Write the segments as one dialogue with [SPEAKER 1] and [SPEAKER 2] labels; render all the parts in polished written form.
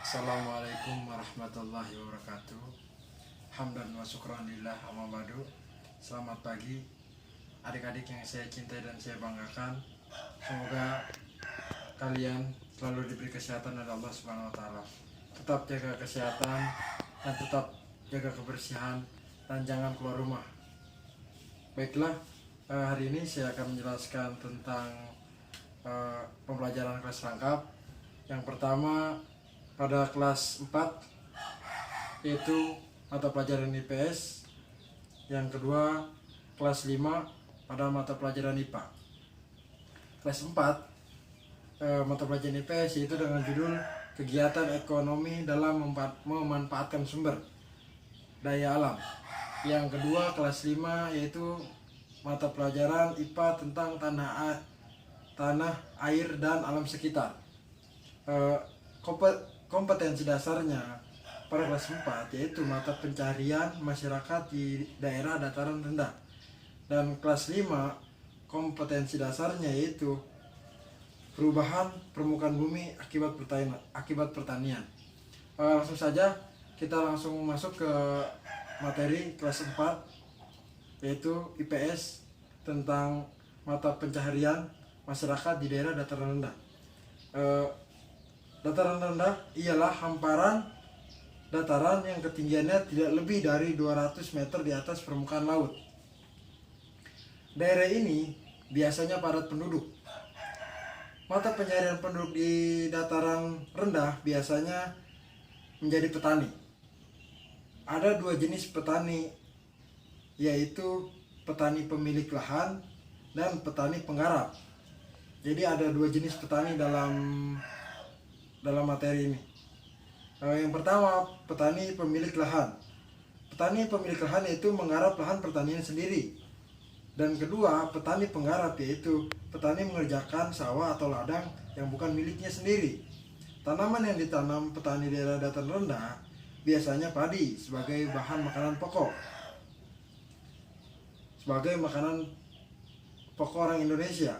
[SPEAKER 1] Assalamualaikum warahmatullahi wabarakatuh. Hamdan wa syukran lillah amma ba'du. Selamat pagi adik-adik yang saya cintai dan saya banggakan. Semoga kalian selalu diberi kesehatan oleh Allah Subhanahu wa taala. Tetap jaga kesehatan dan tetap jaga kebersihan dan jangan keluar rumah. Baiklah, hari ini saya akan menjelaskan tentang pembelajaran kelas rangkap. Yang pertama pada kelas 4 yaitu mata pelajaran IPS. Yang kedua kelas 5 pada mata pelajaran IPA. Kelas 4 mata pelajaran IPS yaitu dengan judul kegiatan ekonomi dalam memanfaatkan sumber daya alam. Yang kedua kelas 5 yaitu mata pelajaran IPA tentang tanah, air dan alam sekitar. Kompetensi dasarnya pada kelas 4 yaitu mata pencarian masyarakat di daerah dataran rendah. Dan kelas 5 kompetensi dasarnya yaitu perubahan permukaan bumi akibat pertanian. Langsung saja kita langsung masuk ke materi kelas 4 yaitu IPS tentang mata pencaharian masyarakat di daerah dataran rendah. Dataran rendah ialah hamparan dataran yang ketinggiannya tidak lebih dari 200 meter di atas permukaan laut. Daerah ini biasanya padat penduduk. Mata pencaharian penduduk di dataran rendah biasanya menjadi petani. Ada dua jenis petani, yaitu petani pemilik lahan dan petani penggarap. Jadi ada dua jenis petani dalam materi ini. Yang pertama, petani pemilik lahan. Petani pemilik lahan yaitu menggarap lahan pertanian sendiri. Dan kedua, petani penggarap yaitu petani mengerjakan sawah atau ladang yang bukan miliknya sendiri. Tanaman yang ditanam petani daerah dataran rendah biasanya padi sebagai bahan makanan pokok. Sebagai makanan pokok orang Indonesia.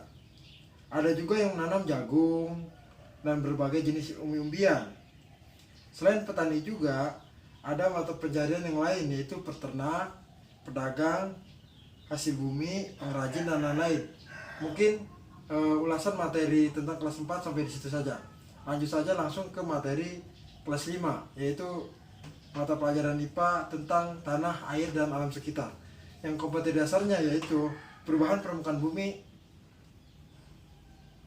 [SPEAKER 1] Ada juga yang menanam jagung dan berbagai jenis umbi-umbian. Selain petani juga ada mata pencaharian yang lain yaitu peternak, pedagang, hasil bumi, pengrajin dan lain-lain. Mungkin ulasan materi tentang kelas 4 sampai di situ saja. Lanjut saja langsung ke materi kelas 5 yaitu mata pelajaran IPA tentang tanah, air dan alam sekitar. Yang kompetensi dasarnya yaitu perubahan permukaan bumi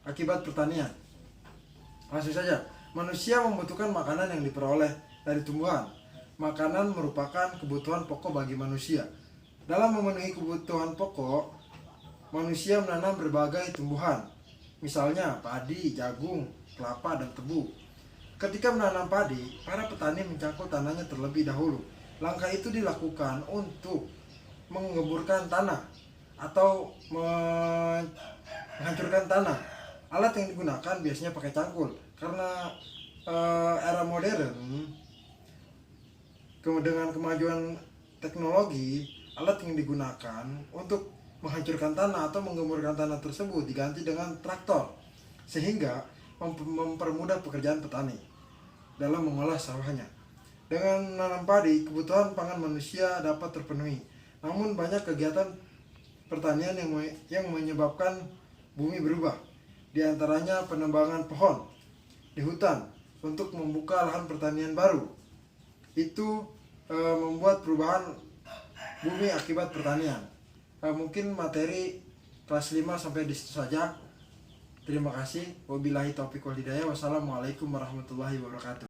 [SPEAKER 1] akibat pertanian. Langsung saja, manusia membutuhkan makanan yang diperoleh dari tumbuhan. Makanan merupakan kebutuhan pokok bagi manusia. Dalam memenuhi kebutuhan pokok, manusia menanam berbagai tumbuhan. Misalnya padi, jagung, kelapa, dan tebu. Ketika menanam padi, para petani mencangkul tanahnya terlebih dahulu. Langkah itu dilakukan untuk mengemburkan tanah atau menghancurkan tanah. Alat yang digunakan biasanya pakai cangkul. Karena era modern dengan kemajuan teknologi, alat yang digunakan untuk menghancurkan tanah atau menggemburkan tanah tersebut diganti dengan traktor, sehingga mempermudah pekerjaan petani dalam mengolah sawahnya. Dengan menanam padi, kebutuhan pangan manusia dapat terpenuhi. Namun banyak kegiatan pertanian yang menyebabkan bumi berubah. Di antaranya penebangan pohon di hutan untuk membuka lahan pertanian baru. Itu membuat perubahan bumi akibat pertanian. Mungkin materi kelas 5 sampai di situ saja. Terima kasih. Wabillahi taufiq wal hidayah. Wassalamualaikum warahmatullahi wabarakatuh.